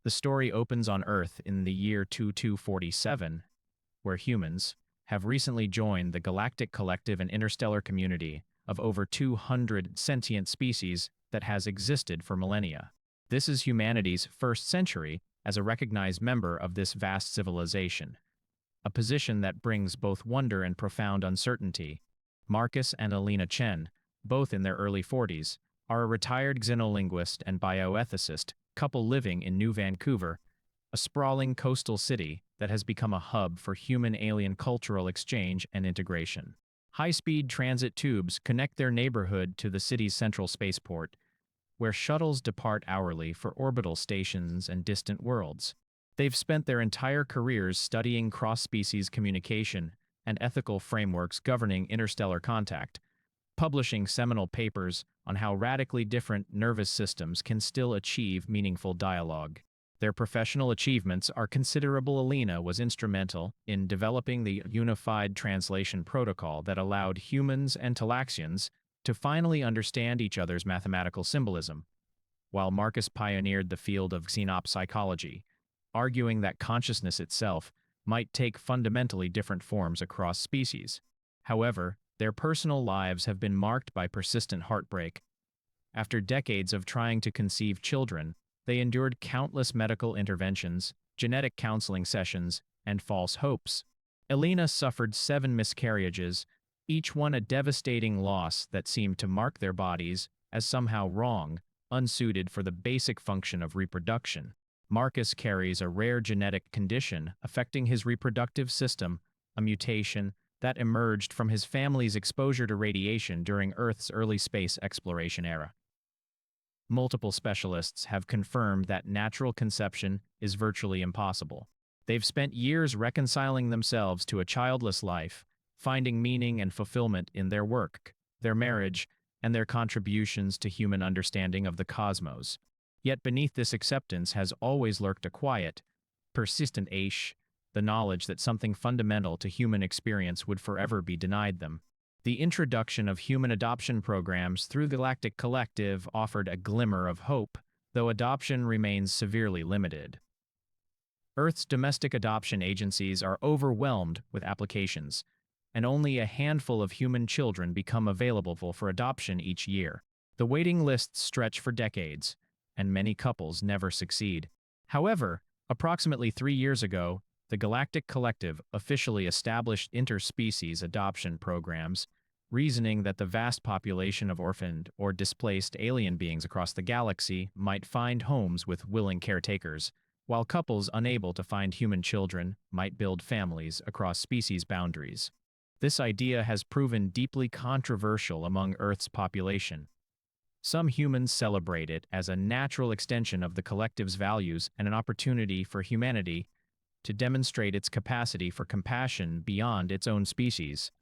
The story opens on Earth in the year 2247, where humans have recently joined the Galactic Collective, an interstellar community of over 200 sentient species that has existed for millennia. This is humanity's first century as a recognized member of this vast civilization, a position that brings both wonder and profound uncertainty. Marcus and Elena Chen, both in their early 40s, are a retired xenolinguist and bioethicist couple living in New Vancouver, a sprawling coastal city that has become a hub for human-alien cultural exchange and integration. High-speed transit tubes connect their neighborhood to the city's central spaceport, where shuttles depart hourly for orbital stations and distant worlds. They've spent their entire careers studying cross-species communication and ethical frameworks governing interstellar contact, publishing seminal papers on how radically different nervous systems can still achieve meaningful dialogue. Their professional achievements are considerable. Elena was instrumental in developing the unified translation protocol that allowed humans and Talaxians to finally understand each other's mathematical symbolism, while Marcus pioneered the field of xenopsychology, arguing that consciousness itself might take fundamentally different forms across species. However, their personal lives have been marked by persistent heartbreak. After decades of trying to conceive children, they endured countless medical interventions, genetic counseling sessions, and false hopes. Elena suffered 7 miscarriages, each one a devastating loss that seemed to mark their bodies as somehow wrong, unsuited for the basic function of reproduction. Marcus carries a rare genetic condition affecting his reproductive system, a mutation that emerged from his family's exposure to radiation during Earth's early space exploration era. Multiple specialists have confirmed that natural conception is virtually impossible. They've spent years reconciling themselves to a childless life, finding meaning and fulfillment in their work, their marriage, and their contributions to human understanding of the cosmos. Yet beneath this acceptance has always lurked a quiet, persistent ache, the knowledge that something fundamental to human experience would forever be denied them. The introduction of human adoption programs through the Galactic Collective offered a glimmer of hope, though adoption remains severely limited. Earth's domestic adoption agencies are overwhelmed with applications, and only a handful of human children become available for adoption each year. The waiting lists stretch for decades, and many couples never succeed. However, approximately 3 years ago, the Galactic Collective officially established interspecies adoption programs, reasoning that the vast population of orphaned or displaced alien beings across the galaxy might find homes with willing caretakers, while couples unable to find human children might build families across species boundaries. This idea has proven deeply controversial among Earth's population. Some humans celebrate it as a natural extension of the collective's values and an opportunity for humanity to demonstrate its capacity for compassion beyond its own species.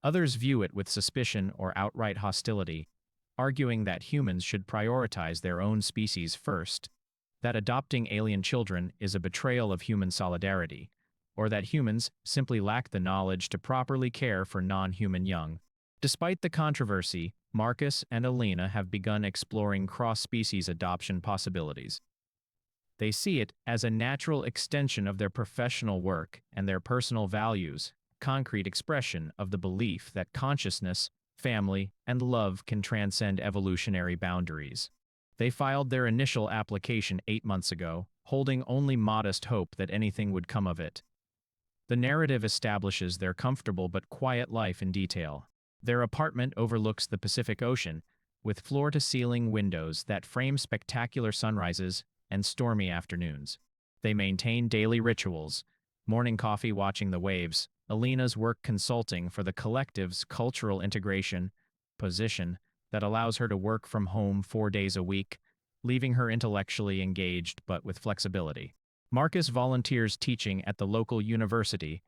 Others view it with suspicion or outright hostility, arguing that humans should prioritize their own species first, that adopting alien children is a betrayal of human solidarity, or that humans simply lack the knowledge to properly care for non-human young. Despite the controversy, Marcus and Elena have begun exploring cross-species adoption possibilities. They see it as a natural extension of their professional work and their personal values, concrete expression of the belief that consciousness, family, and love can transcend evolutionary boundaries. They filed their initial application 8 months ago, holding only modest hope that anything would come of it. The narrative establishes their comfortable but quiet life in detail. Their apartment overlooks the Pacific Ocean, with floor-to-ceiling windows that frame spectacular sunrises and stormy afternoons. They maintain daily rituals, morning coffee watching the waves, Elena's work consulting for the collective's cultural integration position that allows her to work from home 4 days a week, leaving her intellectually engaged but with flexibility. Marcus volunteers teaching at the local university,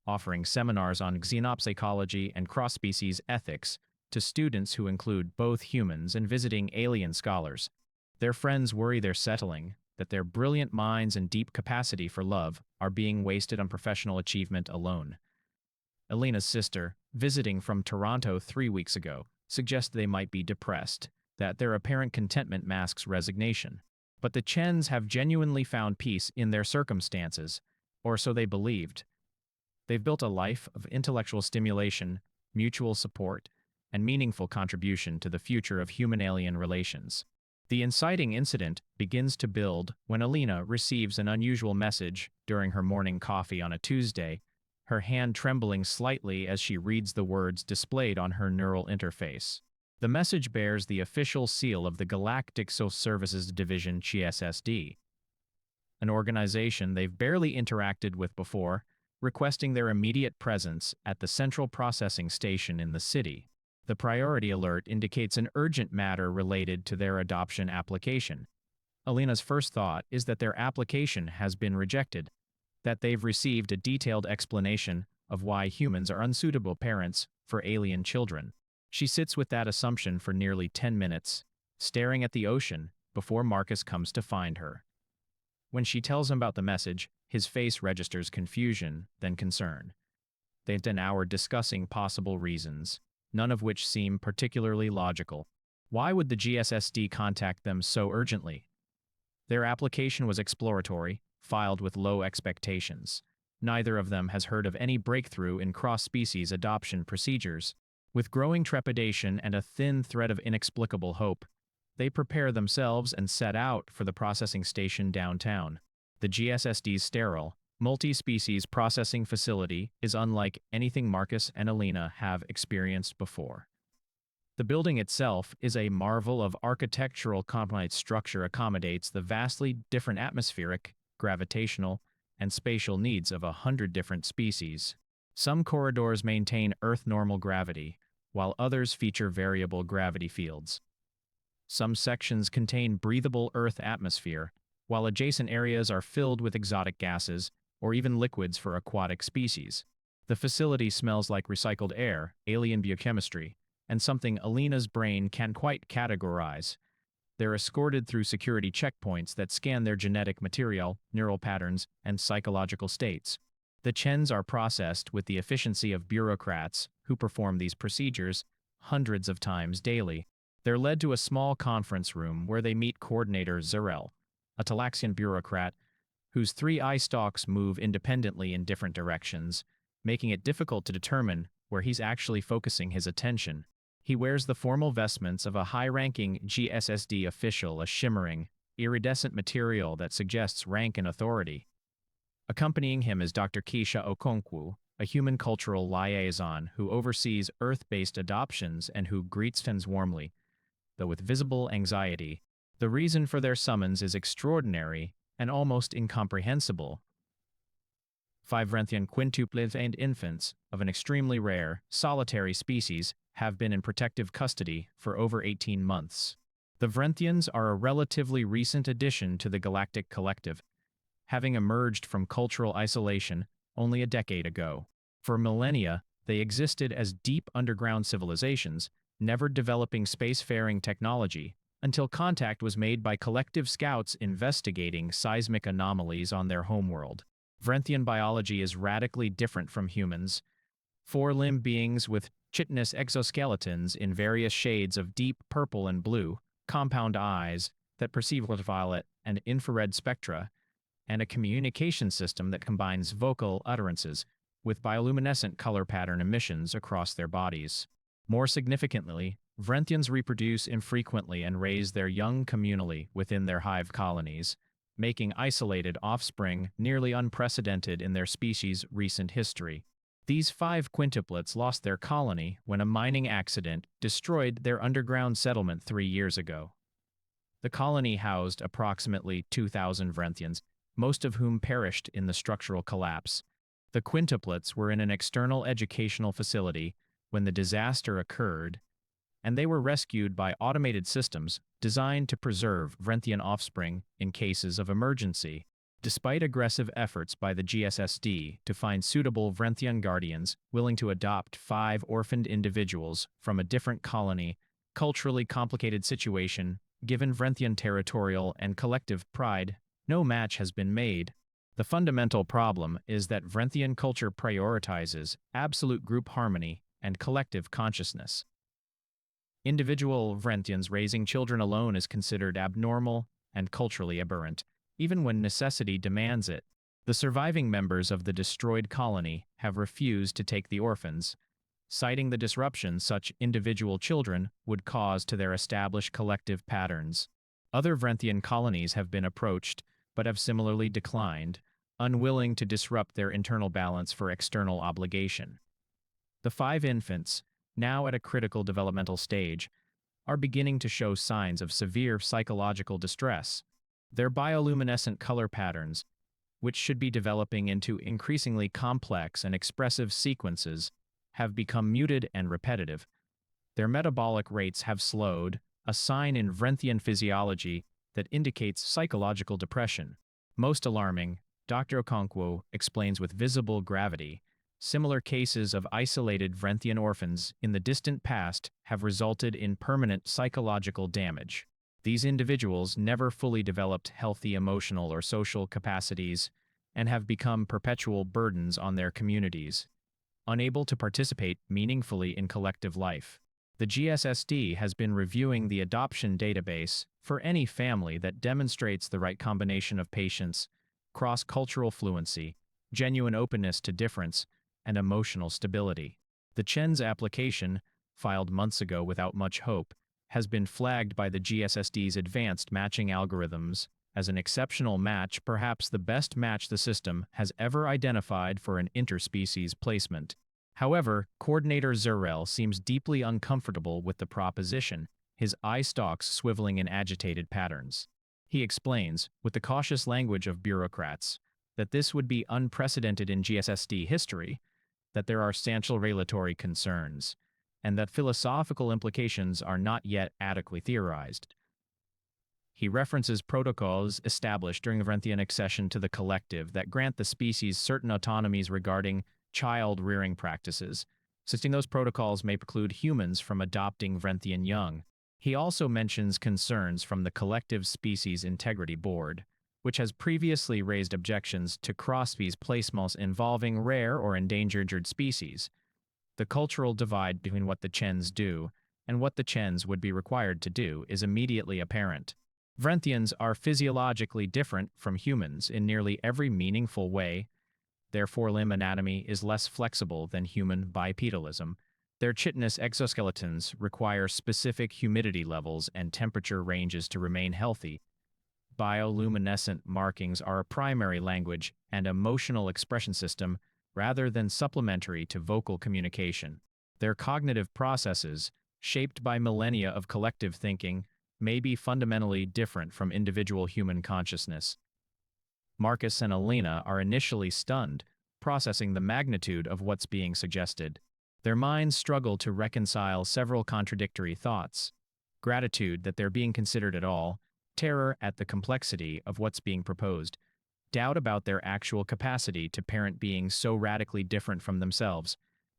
offering seminars on xenopsychology and cross-species ethics to students who include both humans and visiting alien scholars. Their friends worry they're settling, that their brilliant minds and deep capacity for love are being wasted on professional achievement alone. Elena's sister, visiting from Toronto 3 weeks ago, suggests they might be depressed, that their apparent contentment masks resignation. But the Chens have genuinely found peace in their circumstances, or so they believed. They've built a life of intellectual stimulation, mutual support, and meaningful contribution to the future of human-alien relations. The inciting incident begins to build when Elena receives an unusual message during her morning coffee on a Tuesday, her hand trembling slightly as she reads the words displayed on her neural interface. The message bears the official seal of the Galactic Social Services Division GSSD, an organization they've barely interacted with before, requesting their immediate presence at the central processing station in the city. The priority alert indicates an urgent matter related to their adoption application. Elena's first thought is that their application has been rejected, that they've received a detailed explanation of why humans are unsuitable parents for alien children. She sits with that assumption for nearly 10 minutes, staring at the ocean before Marcus comes to find her. When she tells him about the message, his face registers confusion, then concern. They've spent an hour discussing possible reasons, none of which seem particularly logical. Why would the GSSD contact them so urgently? Their application was exploratory, filed with low expectations. Neither of them has heard of any breakthrough in cross-species adoption procedures. With growing trepidation and a thin thread of inexplicable hope, they prepare themselves and set out for the processing station downtown. The GSSD's sterile, multi-species processing facility is unlike anything Marcus and Elena have experienced before. The building itself is a marvel of architectural composite structure, accommodates the vastly different atmospheric, gravitational, and spatial needs of 100 different species. Some corridors maintain Earth-normal gravity, while others feature variable gravity fields. Some sections contain breathable Earth atmosphere, while adjacent areas are filled with exotic gases or even liquids for aquatic species. The facility smells like recycled air, alien biochemistry, and something Elena's brain can't quite categorize. They're escorted through security checkpoints that scan their genetic material, neural patterns, and psychological states. The Chens are processed with the efficiency of bureaucrats who perform these procedures hundreds of times daily. They're led to a small conference room where they meet coordinator Zarel, a Talaxian bureaucrat whose 3 eye stalks move independently in different directions, making it difficult to determine where he's actually focusing his attention. He wears the formal vestments of a high-ranking GSSD official, a shimmering, iridescent material that suggests rank and authority. Accompanying him is Dr. Keisha Okonkwo, a human cultural liaison who oversees Earth-based adoptions and who greets Chens warmly, though with visible anxiety. The reason for their summons is extraordinary and almost incomprehensible. 5 Vrenthian quintuplets and infants of an extremely rare, solitary species have been in protective custody for over 18 months. The Vrenthians are a relatively recent addition to the Galactic Collective, having emerged from cultural isolation only a decade ago. For millennia, they existed as deep underground civilizations, never developing spacefaring technology, until contact was made by collective scouts investigating seismic anomalies on their homeworld. Vrenthian biology is radically different from humans. 4-limbed beings with chitinous exoskeletons in various shades of deep purple and blue, compound eyes that perceive ultraviolet and infrared spectra, and a communication system that combines vocal utterances with bioluminescent color pattern emissions across their bodies. More significantly, Vrenthians reproduce infrequently and raise their young communally within their hive colonies, making isolated offspring nearly unprecedented in their species' recent history. These 5 quintuplets lost their colony when a mining accident destroyed their underground settlement 3 years ago. The colony housed approximately 2,000 Vrenthians, most of whom perished in the structural collapse. The quintuplets were in an external educational facility when the disaster occurred, and they were rescued by automated systems designed to preserve Vrenthian offspring in cases of emergency. Despite aggressive efforts by the GSSD to find suitable Vrenthian guardians willing to adopt 5 orphaned individuals from a different colony, culturally complicated situation, given Vrenthian territorial and collective pride, no match has been made. The fundamental problem is that Vrenthian culture prioritizes absolute group harmony and collective consciousness. Individual Vrenthians raising children alone is considered abnormal and culturally aberrant, even when necessity demands it. The surviving members of the destroyed colony have refused to take the orphans, citing the disruption such individual children would cause to their established collective patterns. Other Vrenthian colonies have been approached, but have similarly declined, unwilling to disrupt their internal balance for external obligation. The 5 infants, now at a critical developmental stage, are beginning to show signs of severe psychological distress. Their bioluminescent color patterns, which should be developing into increasingly complex and expressive sequences, have become muted and repetitive. Their metabolic rates have slowed, a sign in Vrenthian physiology that indicates psychological depression. Most alarming, Dr. Okonkwo explains with visible gravity, similar cases of isolated Vrenthian orphans in the distant past have resulted in permanent psychological damage. These individuals never fully developed healthy emotional or social capacities and have become perpetual burdens on their communities, unable to participate meaningfully in collective life. The GSSD has been reviewing the adoption database for any family that demonstrates the right combination of patience, cross-cultural fluency, genuine openness to difference, and emotional stability. The Chens application, filed months ago without much hope, has been flagged by the GSSD's advanced matching algorithms as an exceptional match, perhaps the best match the system has ever identified for an interspecies placement. However, Coordinator Zurel seems deeply uncomfortable with the proposition, his eye stalks swiveling in agitated patterns. He explains, with the cautious language of bureaucrats, that this would be unprecedented in GSSD history, that there are substantial regulatory concerns, and that philosophical implications are not yet adequately theorized. He references protocols established during the Vrenthian accession to the collective that grant the species certain autonomies regarding child-rearing practices, suggesting those protocols may preclude humans from adopting Vrenthian young. He also mentions concerns from the Collective Species Integrity Board, which has previously raised objections to cross-species placements involving rare or endangered species. The cultural divide between what the Chens do and what the Chens would be required to do is immediately apparent. Vrenthians are physiologically different from humans in nearly every meaningful way. Their forelimb anatomy is less flexible than human bipedalism. Their chitinous exoskeletons require specific humidity levels and temperature ranges to remain healthy. Bioluminescent markings are a primary language and emotional expression system rather than supplementary to vocal communication. Their cognitive processes, shaped by millennia of collective thinking, may be fundamentally different from individual human consciousness. Marcus and Elena are initially stunned, processing the magnitude of what's being suggested. Their minds struggle to reconcile several contradictory thoughts: gratitude that they're being considered at all, terror at the complexity of what's being proposed, doubt about their actual capacity to parent beings so radically different from themselves,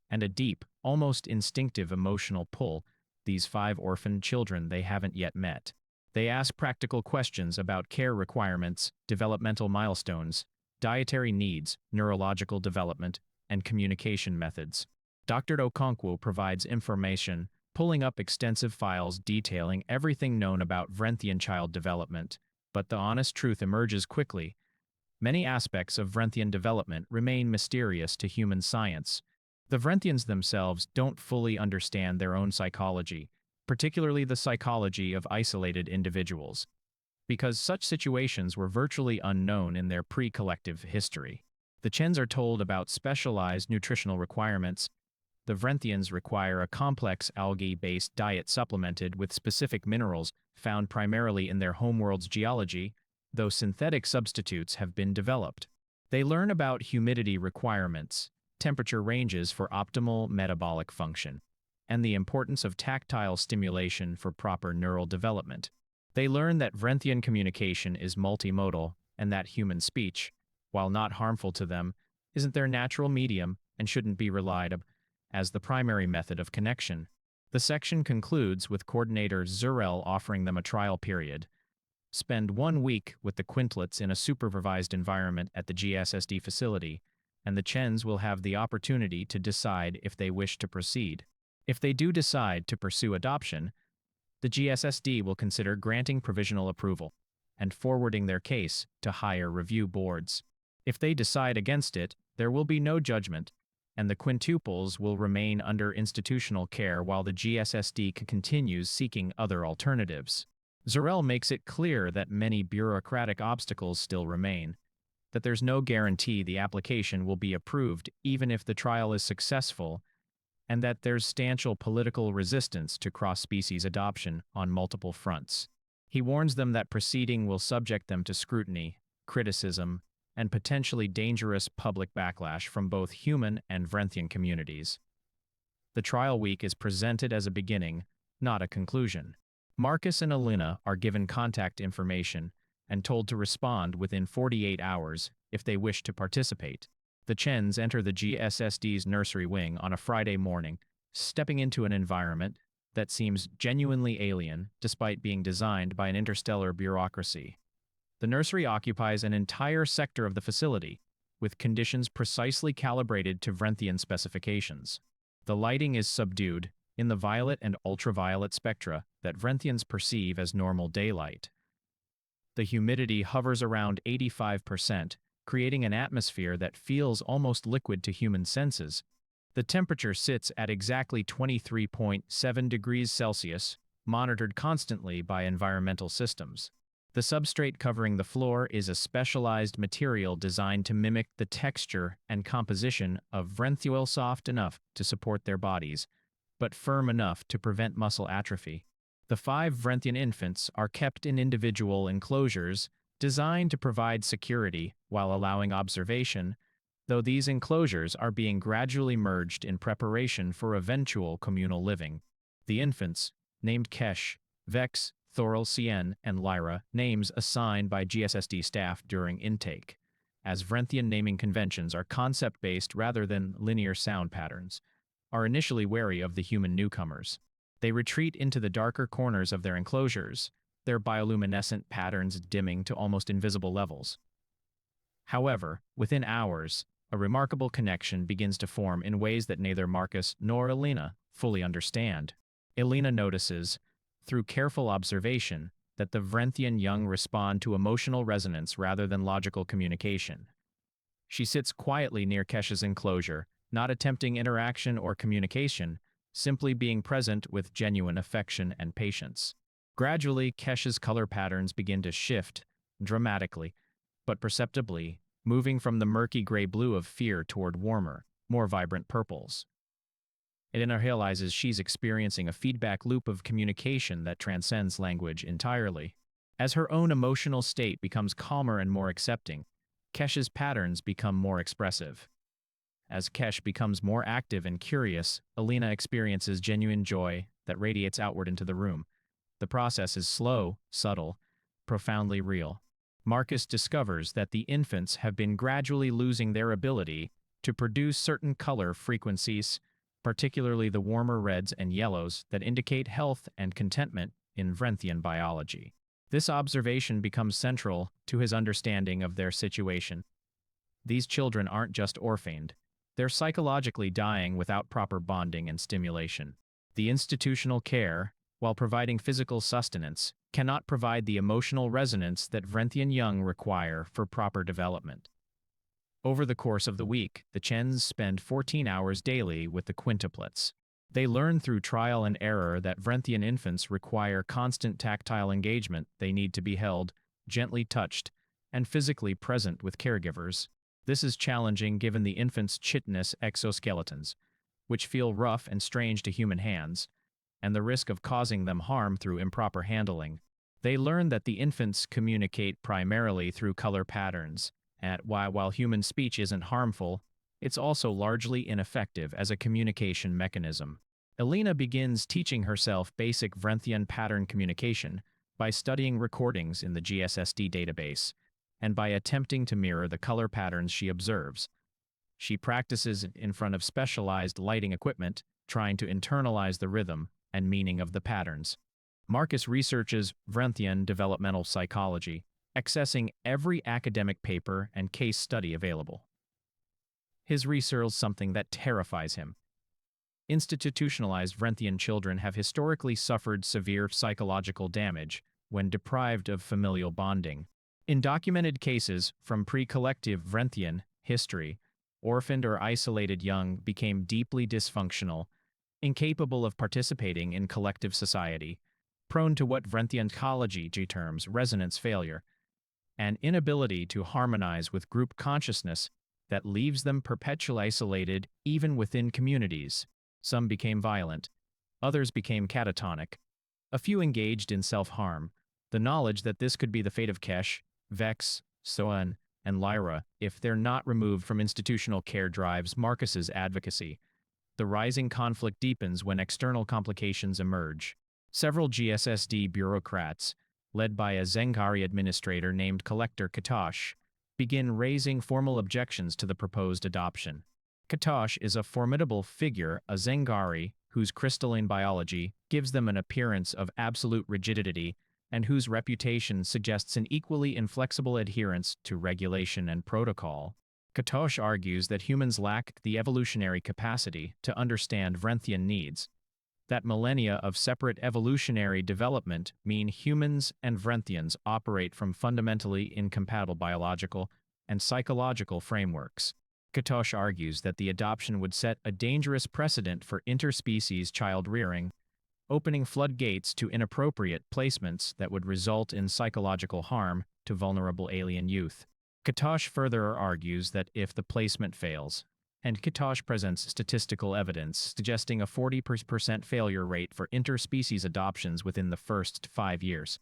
and a deep, almost instinctive emotional pull, these 5 orphaned children they haven't yet met. They ask practical questions about care requirements, developmental milestones, dietary needs, neurological development, and communication methods. Dr. Okonkwo provides information, pulling up extensive files detailing everything known about Vrenthian child development, but the honest truth emerges quickly. Many aspects of Vrenthian development remain mysterious to human science. The Vrenthians themselves don't fully understand their own psychology, particularly the psychology of isolated individuals, because such situations were virtually unknown in their pre-collective history. The Chens are told about specialized nutritional requirements. The Vrenthians require a complex algae-based diet supplemented with specific minerals found primarily in their homeworld's geology, though synthetic substitutes have been developed. They learn about humidity requirements, temperature ranges for optimal metabolic function, and the importance of tactile stimulation for proper neural development. They learn that Vrenthian communication is multimodal and that human speech, while not harmful to them, isn't their natural medium and shouldn't be relied on as the primary method of connection. The section concludes with Coordinator Zurel offering them a trial period. Spend 1 week with the Quintuplets in a supervised environment at the GSSD facility, and the Chens will have the opportunity to decide if they wish to proceed. If they do decide to pursue adoption, the GSSD will consider granting provisional approval. and forwarding their case to higher review boards. If they decide against it, there will be no judgment, and the quintuples will remain under institutional care while the GSSD continues seeking other alternatives. Zarel makes it clear that many bureaucratic obstacles still remain, that there's no guarantee the application will be approved even if the trial is successful, and that there's substantial political resistance to cross-species adoption on multiple fronts. He warns them that proceeding will subject them to scrutiny, criticism, and potentially dangerous public backlash from both human and Vrenthian communities. The trial week is presented as a beginning, not a conclusion. Marcus and Elena are given contact information and told to respond within 48 hours if they wish to participate. The Chens enter the GSSD's nursery wing on a Friday morning, stepping into an environment that seems genuinely alien despite being designed by an interstellar bureaucracy. The nursery occupies an entire sector of the facility, with conditions precisely calibrated to Vrenthian specifications. The lighting is subdued in the violet and ultraviolet spectra that Vrenthians perceive as normal daylight. The humidity hovers around 85%, creating an atmosphere that feels almost liquid to human senses. The temperature sits at exactly 23.7 degrees Celsius, monitored constantly by environmental systems. The substrate covering the floor is a specialized material designed to mimic the texture and composition of Vrenthian, soft enough to support their bodies, but firm enough to prevent muscle atrophy. The 5 Vrenthian infants are kept in individual enclosures designed to provide security while allowing observation, though these enclosures are being gradually merged in preparation for eventual communal living. The infants, named Kesh, Vex, Thoril, Cien, and Lyra, names assigned by GSSD staff during intake, as Vrenthian naming conventions are concept-based rather than linear sound patterns, are initially wary of the human newcomers. They retreat into the darker corners of their enclosures, their bioluminescent patterns dimming to almost invisible levels. However, within hours, a remarkable connection begins to form in ways that neither Marcus nor Elena fully understand. Elena notices, through careful observation, that the Vrenthian young respond to emotional resonance rather than logical communication. She sits quietly near Kesh's enclosure, not attempting interaction or communication, simply being present with genuine affection and patience. Gradually, Kesh's color patterns begin to shift, dramatically, but perceptibly, moving from the murky gray-blue of fear toward warmer, more vibrant purples. Elena realizes she's experiencing a feedback loop of communication that transcends language entirely. As her own emotional state becomes calmer and more accepting, Kesh's patterns become more expressive. As Kesh becomes more active and curious, Elena experiences genuine joy that radiates outward into the room. The process is slow, subtle, profoundly real. Marcus discovers that the infants have been gradually losing their ability to produce certain color frequencies, particularly the warmer reds and yellows that indicate health and contentment in Vrenthian biology. This observation becomes central to his understanding of their situation. These children aren't just orphaned. They're psychologically dying without proper bonding and stimulation. The institutional care, while providing physical sustenance, cannot provide the emotional resonance that Vrenthian young require for proper development. Over the course of the week, the Chens spend 14 hours daily with the Quintuplets. They learn through trial and error that Vrenthian infants require constant tactile engagement. They need to be held, gently touched, and physically present with caregivers. This is challenging given the infants' chitinous exoskeletons, which feel rough and strange to human hands, and the risk of causing them harm through improper handling. They learn that the infants communicate primarily through color patterns, and while human speech isn't harmful, it's also largely ineffective as a communication mechanism. Elena begins teaching herself basic Vrenthian pattern communication by studying recordings in the GSSD database, and by attempting to mirror the color patterns she observes. She practices in front of specialized lighting equipment, trying to internalize the rhythm and meaning of the patterns. Marcus researches Vrenthian developmental psychology, accessing every academic paper and case study available. His research is something that terrifies him. Institutionalized Vrenthian children have historically suffered severe psychological damage, when deprived of familial bonding. In documented cases from pre-collective Vrenthian history, orphaned or isolated young became deeply dysfunctional, incapable of participating in collective society, prone to what Vrenthian psychology terms resonance failure, an inability to harmonize with group consciousness that leaves them perpetually isolated even within communities. Some became violent, others became catatonic. A few engaged in self-harm, the knowledge that this could be the fate of Kesh, Vex, Soan, and Lyra if they're not removed from institutional care drives Marcus's advocacy. The rising conflict deepens when external complications emerge. Several GSSD bureaucrats, led by a Zengari administrator named Collector Katosh, begin raising formal objections to the proposed adoption. Katosh is a formidable figure, a Zengari whose crystalline biology gives them an appearance of absolute rigidity and whose reputation suggests an equally inflexible adherence to regulation and protocol. Katosh argues that humans lack the evolutionary capacity to understand Vrenthian needs, that millennia of separate evolutionary development mean humans and Vrenthians operate from fundamentally incompatible biological and psychological frameworks. Katosh argues that the adoption would set a dangerous precedent for interspecies child rearing, opening floodgates to inappropriate placements that would result in psychological harm to vulnerable alien youth. Katosh further argues that if the placement fails, and Katosh presents statistical evidence suggesting a 40% failure rate for interspecies adoptions within the first 5 years,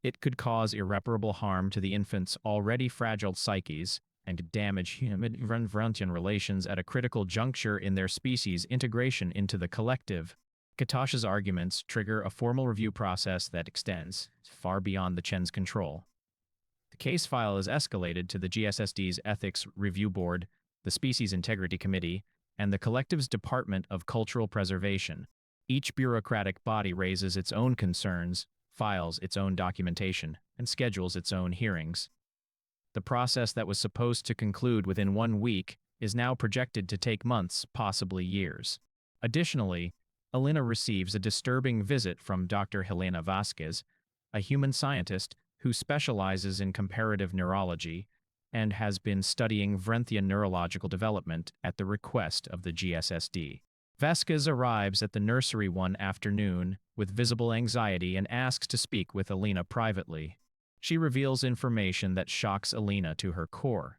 it could cause irreparable harm to the infant's already fragile psyches and damage human-Vrenthian relations at a critical juncture in their species' integration into the collective. Katosh's arguments trigger a formal review process that extends far beyond the Chens' control. The case file is escalated to the GSSD's Ethics Review Board, the Species Integrity Committee, and the Collective's Department of Cultural Preservation. Each bureaucratic body raises its own concerns, files its own documentation, and schedules its own hearings. The process that was supposed to conclude within 1 week is now projected to take months, possibly years. Additionally, Elena receives a disturbing visit from Dr. Helena Vasquez, a human scientist who specializes in comparative neurology and has been studying Vrenthian neurological development at the request of the GSSD. Vasquez arrives at the nursery one afternoon with visible anxiety and asks to speak with Elena privately. She reveals information that shocks Elena to her core.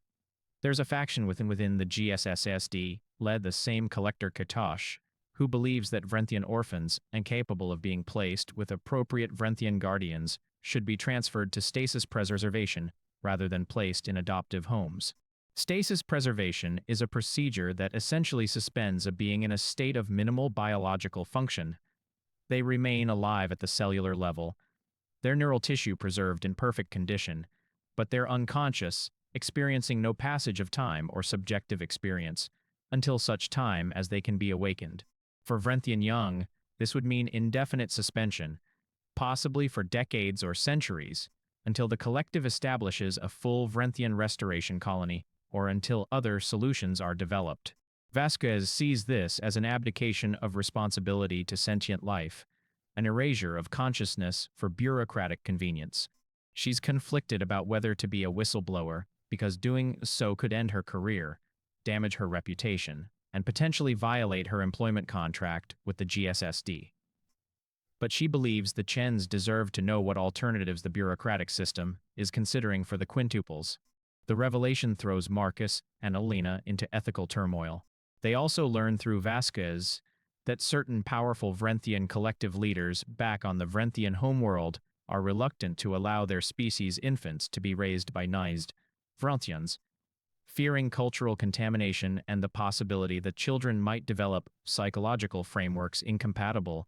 There's a faction within the GSSD, led the same Collector Katosh, who believes that Vrenthian orphans, incapable of being placed with appropriate Vrenthian guardians, should be transferred to stasis preservation rather than placed in adoptive homes. Stasis preservation is a procedure that essentially suspends a being in a state of minimal biological function. They remain alive at the cellular level, their neural tissue preserved in perfect condition, but they're unconscious, experiencing no passage of time or subjective experience, until such time as they can be awakened. For Vrenthian young, this would mean indefinite suspension, possibly for decades or centuries, until the collective establishes a full Vrenthian restoration colony, or until other solutions are developed. Vasquez sees this as an abdication of responsibility to sentient life, an erasure of consciousness for bureaucratic convenience. She's conflicted about whether to be a whistleblower, because doing so could end her career, damage her reputation, and potentially violate her employment contract with the GSSD. But she believes the Chens deserve to know what alternatives the bureaucratic system is considering for the quintuplets. The revelation throws Marcus and Elena into ethical turmoil. They also learn through Vasquez that certain powerful Vrenthian collective leaders back on the Vrenthian homeworld are reluctant to allow their species' infants to be raised by nized Vrenthians, fearing cultural contamination and the possibility that children might develop psychological frameworks incompatible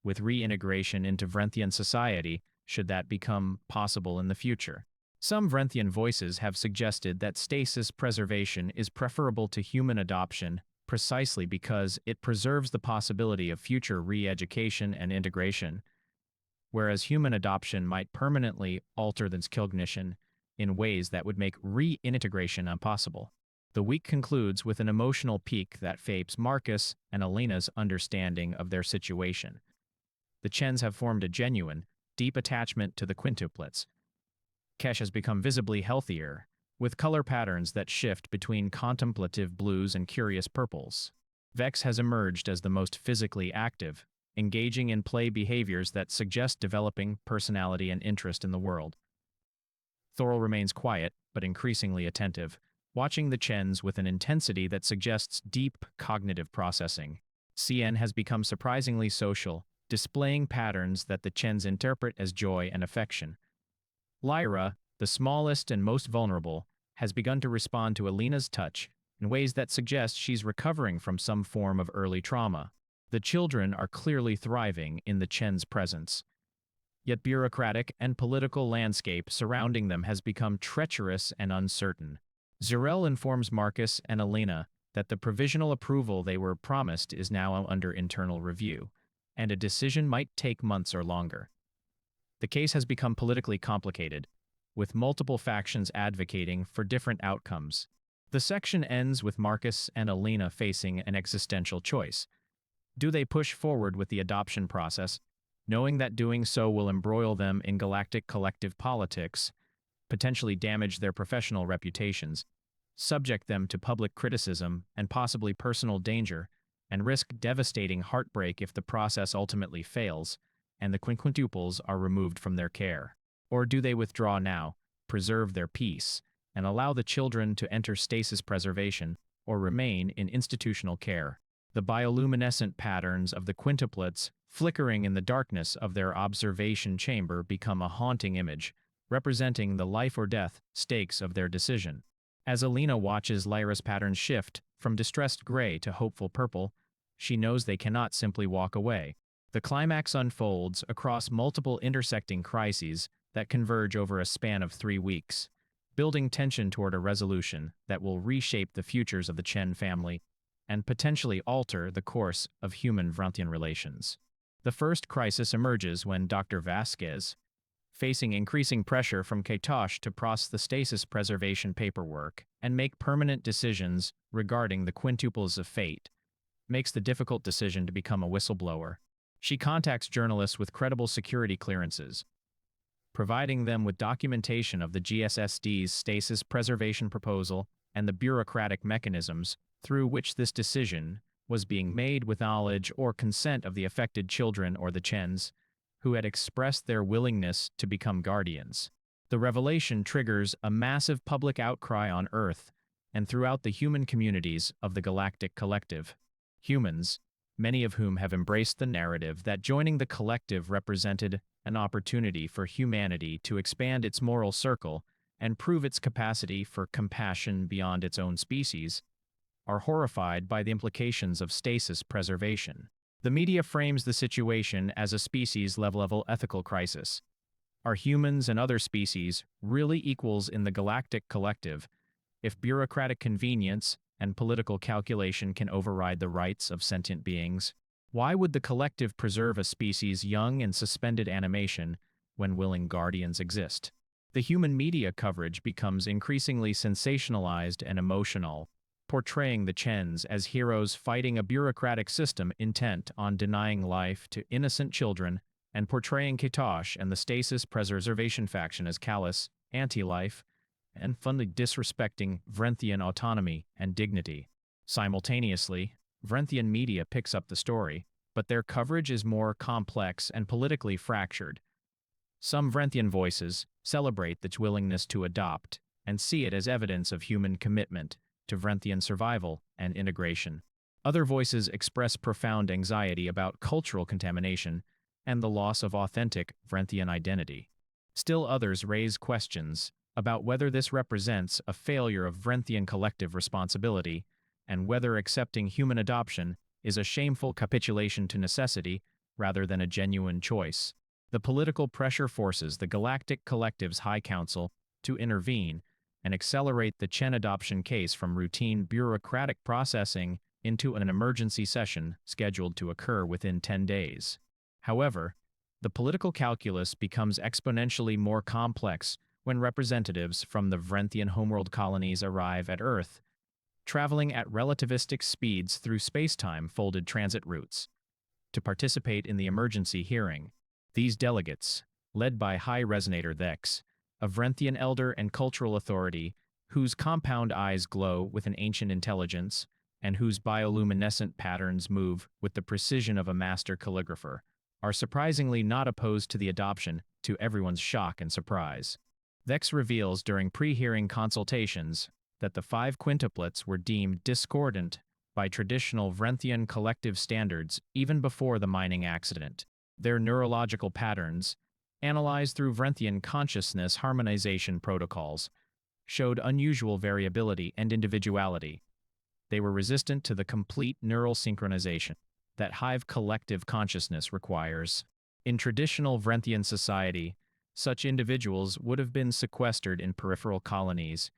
with reintegration into Vrenthian society should that become possible in the future. Some Vrenthian voices have suggested that stasis preservation is preferable to human adoption precisely because it preserves the possibility of future re-education and integration, whereas human adoption might permanently alter the cognition in ways that would make reintegration impossible. The week concludes with an emotional peak that shapes Marcus and Elena's understanding of their situation. The Chens have formed a genuine, deep attachment to the quintuplets. Kesh has become visibly healthier, with color patterns that shift between contemplative blues and curious purples. Vex has emerged as the most physically active, engaging in play behaviors that suggest developing personality and interest in the world. Thorol remains quiet, but increasingly attentive, watching the Chens with an intensity that suggests deep cognitive processing. Cien has become surprisingly social, displaying patterns that the Chens interpret as joy and affection. Lyra, the smallest and most vulnerable, has begun to respond to Elena's touch in ways that suggest she's recovering from some form of early trauma. The children are clearly thriving in the Chen's presence. Yet bureaucratic and political landscape surrounding them has become treacherous and uncertain. Zurel informs Marcus and Elena that the provisional approval they were promised is now under internal review, and a decision might take months or longer. The case has become politically complicated, with multiple factions advocating for different outcomes. The section ends with Marcus and Elena facing an existential choice. Do they push forward with the adoption process, knowing that doing so will embroil them in Galactic Collective politics, potentially damage their professional reputations, subject them to public criticism and possibly personal danger, and risk devastating heartbreak if the process ultimately fails and the quintuples are removed from their care? Or do they withdraw now, preserve their peace, and allow the children to enter stasis preservation or remain in institutional care? The bioluminescent patterns of the quintuplets flickering in the darkness of their observation chamber become a haunting image, representing the life or death stakes of their decision. As Elena watches Lyra's patterns shift from distressed gray to hopeful purple, she knows they cannot simply walk away. The climax unfolds across multiple intersecting crises that converge over a span of 3 weeks, building tension toward a resolution that will reshape the futures of the Chen family and potentially alter the course of human Vrenthian relations. The first crisis emerges when Dr. Vasquez, facing increasing pressure from Katosh to process the stasis preservation paperwork and make permanent decisions regarding the quintuples of fate, makes the difficult decision to become a whistleblower. She contacts journalists with credible security clearances, providing them with documentation of the GSSD's stasis preservation proposal and the bureaucratic mechanisms through which this decision was being made with knowledge or consent of the affected children or the Chens, who had expressed their willingness to become guardians. The revelation triggers a massive public outcry on Earth and throughout the human communities of the Galactic Collective. Humans, many of whom have embraced the narrative that joining the collective represented an opportunity for humanity to expand its moral circle and prove its capacity for compassion beyond its own species, are horrified by the implications of stasis preservation. The media frames the situation as a species-level ethical crisis. Are humans and other species really equals in the Galactic Collective if bureaucratic convenience and political calculation can override the rights of sentient beings? Why would the collective preserve a species young in suspended animation when willing guardians exist? The human media coverage becomes increasingly sensationalized and emotional, portraying the Chens as heroes fighting a bureaucratic system intent on denying life to innocent children, and portraying Katosh and the stasis preservation faction as callous, anti-life, and fundamentally disrespecting Vrenthian autonomy and dignity. Simultaneously, Vrenthian media picks up the story, but their coverage is more complex and politically fractured. Some Vrenthian voices celebrate the willingness to adopt and see it as evidence of human commitment to Vrenthian survival and integration. Other voices express profound anxiety about cultural contamination and the loss of authentic Vrenthian identity. Still others raise questions about whether this represents a failure of Vrenthian collective responsibility and whether accepting human adoption is a shameful capitulation to necessity rather than a genuine choice. The political pressure forces the Galactic Collective's High Council to intervene and accelerate the Chen adoption case from routine bureaucratic processing into an emergency session scheduled to occur within 10 days. However, the political calculus becomes exponentially more complex when representatives from the Vrenthian homeworld colonies arrive at Earth, traveling at relativistic speeds through space-time folded transit routes. To participate in the emergency hearing, these delegates, led by High Resonator Thex, a Vrenthian elder and cultural authority whose compound eyes glow with an ancient intelligence and whose bioluminescent patterns move with the precision of a master calligrapher, are surprisingly not opposed to the adoption, to everyone's shock and surprise. Thex reveals during pre-hearing consultations that the 5 quintuplets were deemed discordant by traditional Vrenthian collective standards even before the mining accident. Their neurological patterns, analyzed through Vrenthian consciousness harmonization protocols, showed unusual variability and individuality. They were resistant to the complete neural synchronization that hive collective consciousness requires. In traditional Vrenthian society, such individuals would have been sequestered in peripheral colonies,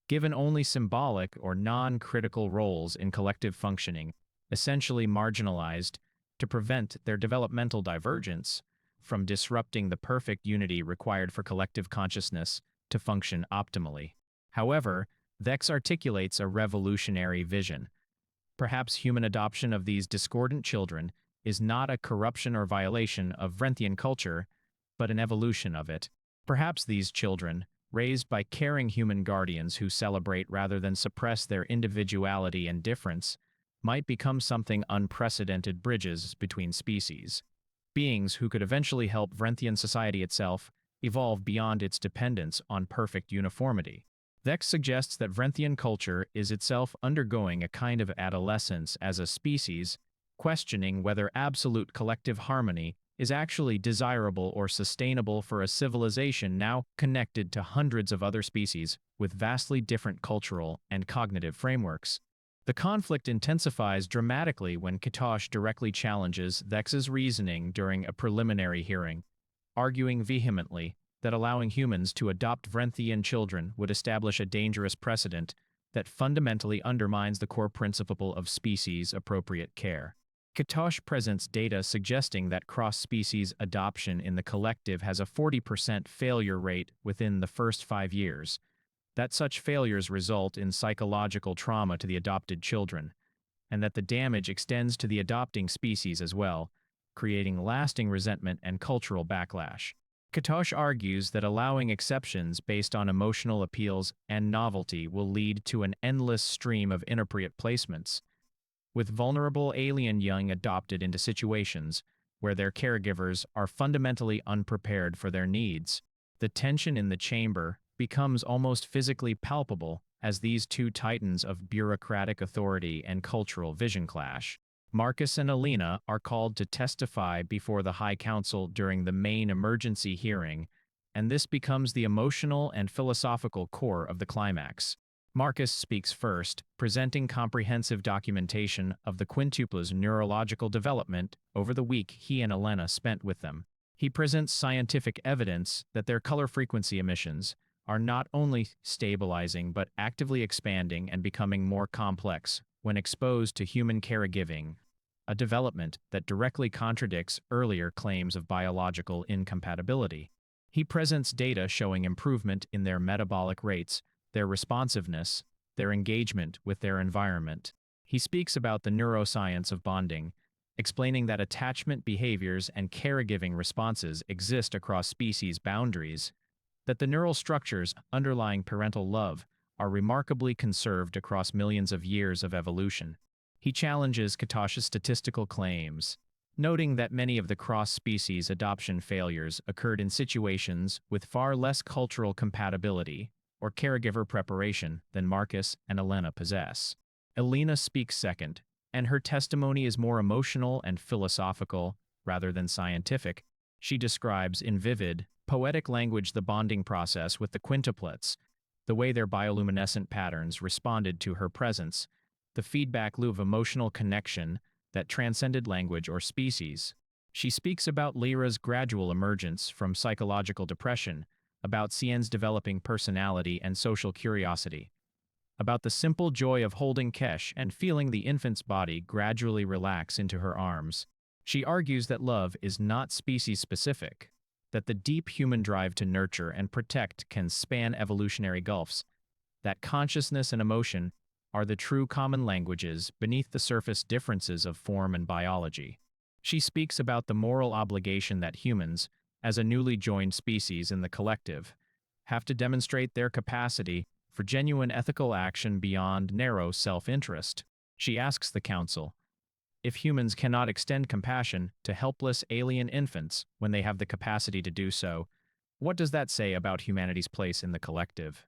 given only symbolic or non-critical roles in collective functioning, essentially marginalized to prevent their developmental divergence from disrupting the perfect unity required for collective consciousness to function optimally. However, Thex articulates a revolutionary vision. Perhaps human adoption of these discordant children is not a corruption or violation of Vrenthian culture, but an evolution of it. Perhaps these children, raised by caring human guardians who celebrate rather than suppress their individuality and difference, might become something unprecedented bridges between species. Beings who could eventually help Vrenthian society itself evolve beyond its dependence on perfect uniformity. Thex suggests that Vrenthian culture is itself undergoing a kind of adolescence as a species, questioning whether absolute collective harmony is actually desirable or sustainable for a civilization now connected to hundreds of other species with vastly different cultural and cognitive frameworks. The conflict intensifies dramatically when Katosh directly challenges Thex's reasoning during a preliminary hearing, arguing vehemently that allowing humans to adopt Vrenthian children would establish a dangerous precedent that fundamentally undermines the core principle of species-appropriate care. Katosh presents data suggesting that cross-species adoption in the collective has a 40% failure rate within the first 5 years, that such failures result in psychological trauma to the adopted children, and that the damage extends to the adopting species as well, creating lasting resentment and cultural backlash. Katosh argues that allowing exceptions based on emotional appeals and novelty will lead to an endless stream of inappropriate placements, with vulnerable alien young adopted into situations where their caregivers are fundamentally unprepared for their needs. The tension in the chamber becomes almost physically palpable as these two titans of bureaucratic authority and cultural vision clash. Marcus and Elena are called to testify before the High Council during the main emergency hearing, and this becomes the emotional and philosophical core of the climax. Marcus speaks first, presenting comprehensive documentation of the quintuplets' neurological development over the week he and Elena spent with them. He presents scientific evidence that their color frequency emissions are not only stabilizing but actively expanding and becoming more complex when exposed to human caregiving, a development that directly contradicts earlier claims of biological incompatibility. He presents data showing improvement in their metabolic rates, their responsiveness, their engagement with their environment. He speaks about the neuroscience of bonding, explaining that attachment behaviors and caregiving responses exist across species boundaries, that the neural structures underlying parental love are remarkably conserved across millions of years of evolution. He challenges Katosh's statistical claims, noting that many of the cross-species adoption failures occurred in situations with far less cultural compatibility or caregiver preparation than Marcus and Elena possess. Elena speaks second, and her testimony is more emotional and philosophical rather than scientific. She describes in vivid, poetic language the bonding process with the quintuplets, the way their bioluminescent patterns responded to her presence, the feedback loop of emotional connection that transcended language or species. She speaks about Lyra's gradual emergence from psychological depression, about Cien's developing personality and social curiosity, about the simple joy of holding Kesh and feeling the infant's body gradually relax into her arms. She argues that love is not species-specific, that the deep human drive to nurture and protect can span evolutionary gulfs, that consciousness and emotion are the true common languages beneath the surface differences of form and biology. She speaks about the moral obligation that humans, as a newly joined species in the collective, have to demonstrate their capacity for genuine ethical action beyond narrow self-interest. She asks the council, if humans cannot extend compassion to helpless alien infants when they have the capacity to do so, what does that say about humanity's place in the collective?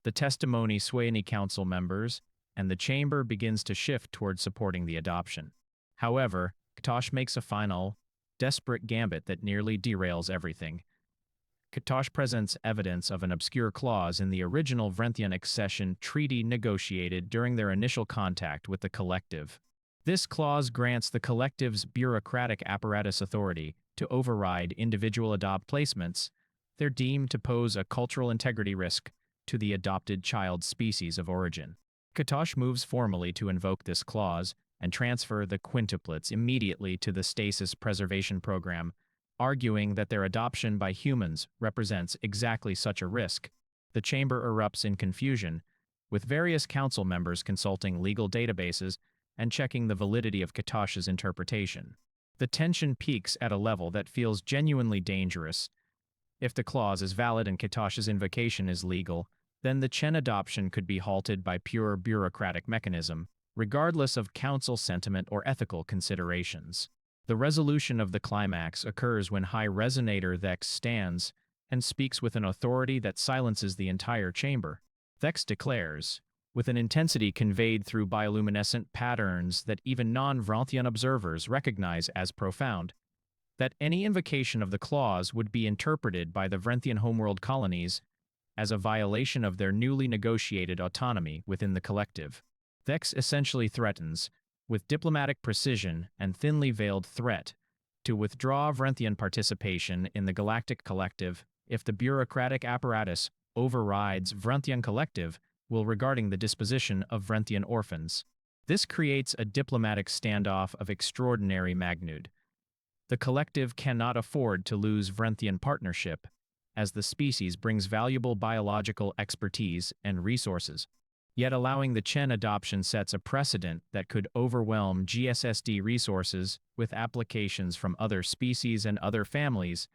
The testimony sway any council members, and the chamber begins to shift towards supporting the adoption. However, Katosh makes a final, desperate gambit that nearly derails everything. Katosh presents evidence of an obscure clause in the original Vrenthian accession treaty negotiated during their initial contact with the collective. This clause grants the collective's bureaucratic apparatus authority to override individual adopt placements. They're deemed to pose a cultural integrity risk to the adopted child's species of origin. Katosh moves formally to invoke this clause and transfer the quintuplets immediately to the stasis preservation program, arguing that their adoption by humans represents exactly such a risk. The chamber erupts in confusion, with various council members consulting legal databases and checking the validity of Katosh's interpretation. The tension peaks at a level that feels genuinely dangerous. If the clause is valid and Katosh's invocation is legal, then the Chen adoption could be halted by pure bureaucratic mechanism, regardless of council sentiment or ethical considerations. The resolution of the climax occurs when High Resonator Thex stands and speaks with an authority that silences the entire chamber. Thex declares, with an intensity conveyed through bioluminescent patterns that even non-Vrenthian observers recognize as profound, that any invocation of the clause would be interpreted by the Vrenthian homeworld colonies as a violation of their newly negotiated autonomy within the collective. Thex essentially threatens, with diplomatic precision and thinly veiled threat, to withdraw Vrenthian participation in the Galactic Collective if the bureaucratic apparatus overrides Vrenthian Collective will regarding the disposition of Vrenthian orphans. This creates a diplomatic standoff of extraordinary magnitude. The collective cannot afford to lose Vrenthian partnership, as the species brings valuable biological expertise and resources. Yet allowing the Chen adoption sets a precedent that could overwhelm GSSD resources with applications from other species and other families,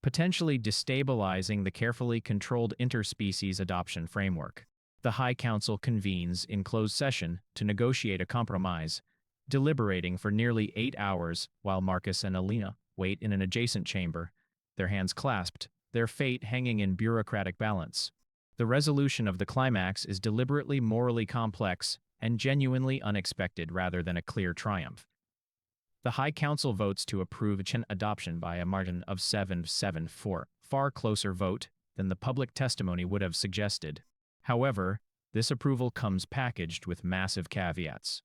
potentially destabilizing the carefully controlled interspecies adoption framework. The High Council convenes in closed session to negotiate a compromise, deliberating for nearly 8 hours while Marcus and Elena wait in an adjacent chamber, their hands clasped, their fate hanging in bureaucratic balance. The resolution of the climax is deliberately morally complex and genuinely unexpected rather than a clear triumph. The High Council votes to approve Chen adoption by a margin of 7-7-4, far closer vote than the public testimony would have suggested. However, this approval comes packaged with massive caveats.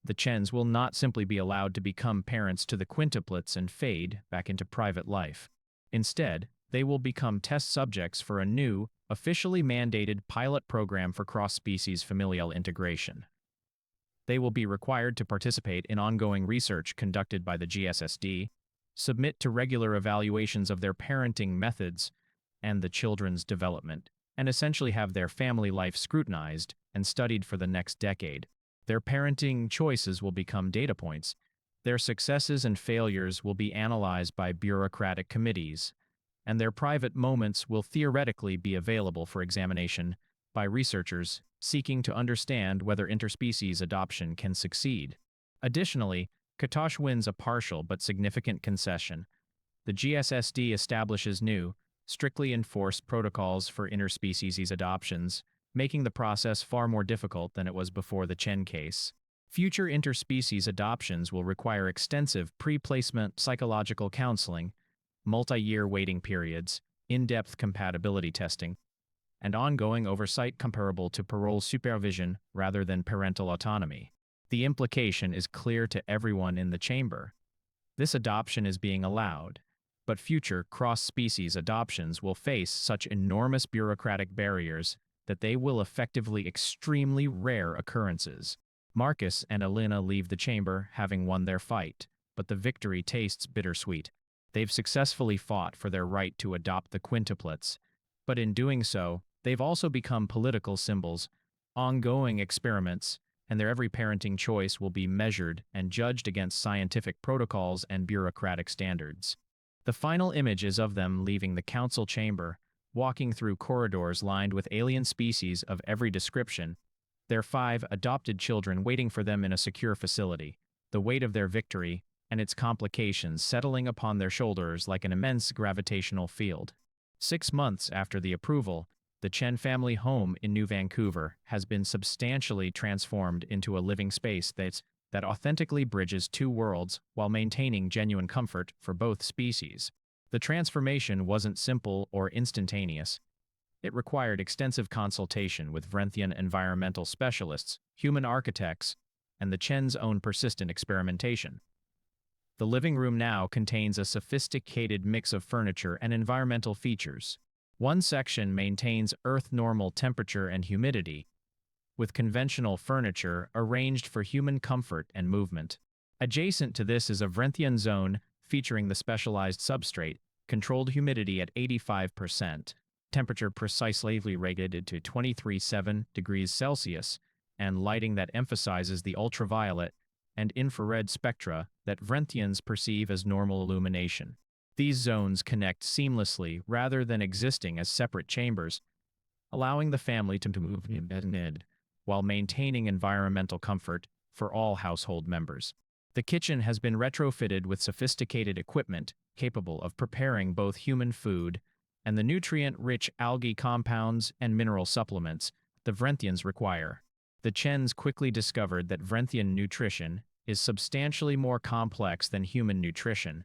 The Chens will not simply be allowed to become parents to the quintuplets and fade back into private life. Instead, they will become test subjects for a new, officially mandated pilot program for cross-species familial integration. They will be required to participate in ongoing research conducted by the GSSD, submit to regular evaluations of their parenting methods and the children's development, and essentially have their family life scrutinized and studied for the next decade. Their parenting choices will become data points. Their successes and failures will be analyzed by bureaucratic committees, and their private moments will theoretically be available for examination by researchers seeking to understand whether interspecies adoption can succeed. Additionally, Katosh wins a partial but significant concession. The GSSD establishes new, strictly enforced protocols for interspecies adoptions, making the process far more difficult than it was before the Chen case. Future interspecies adoptions will require extensive pre-placement psychological counseling, multi-year waiting periods, in-depth compatibility testing, and ongoing oversight comparable to parole supervision rather than parental autonomy. The implication is clear to everyone in the chamber. This adoption is being allowed, but future cross-species adoptions will face such enormous bureaucratic barriers that they will effectively extremely rare occurrences. Marcus and Elena leave the chamber having won their fight, but the victory tastes bittersweet. They've successfully fought for their right to adopt the quintuplets, but in doing so, they've also become political symbols, ongoing experiments, and their every parenting choice will be measured and judged against scientific protocols and bureaucratic standards. The final image is of them leaving the council chamber, walking through corridors lined with alien species of every description, their 5 adopted children waiting for them in a secure facility, the weight of their victory and its complications settling upon their shoulders like an immense gravitational field. 6 months after the approval, the Chen family home in New Vancouver has been substantially transformed into a living space that authentically bridges 2 worlds while maintaining genuine comfort for both species. The transformation wasn't simple or instantaneous. It required extensive consultation with Vrenthian environmental specialists, human architects, and the Chen's own persistent experimentation. The living room now contains a sophisticated mix of furniture and environmental features. One section maintains Earth-normal temperature and humidity, with conventional furniture arranged for human comfort and movement. Adjacent to this is a Vrenthian zone featuring the specialized substrate, controlled humidity at 85%, temperature precisely regulated to 23.7 degrees Celsius, and lighting that emphasizes the ultraviolet and infrared spectra that Vrenthians perceive as normal illumination. These zones connect seamlessly rather than existing as separate chambers, allowing the family to move in while maintaining environmental comfort for all household members. The kitchen has been retrofitted with sophisticated equipment capable of preparing both human food and the nutrient-rich algae compounds and mineral supplements the Vrenthians require. The Chens quickly discovered that Vrenthian nutrition is substantially more complex than human nutrition,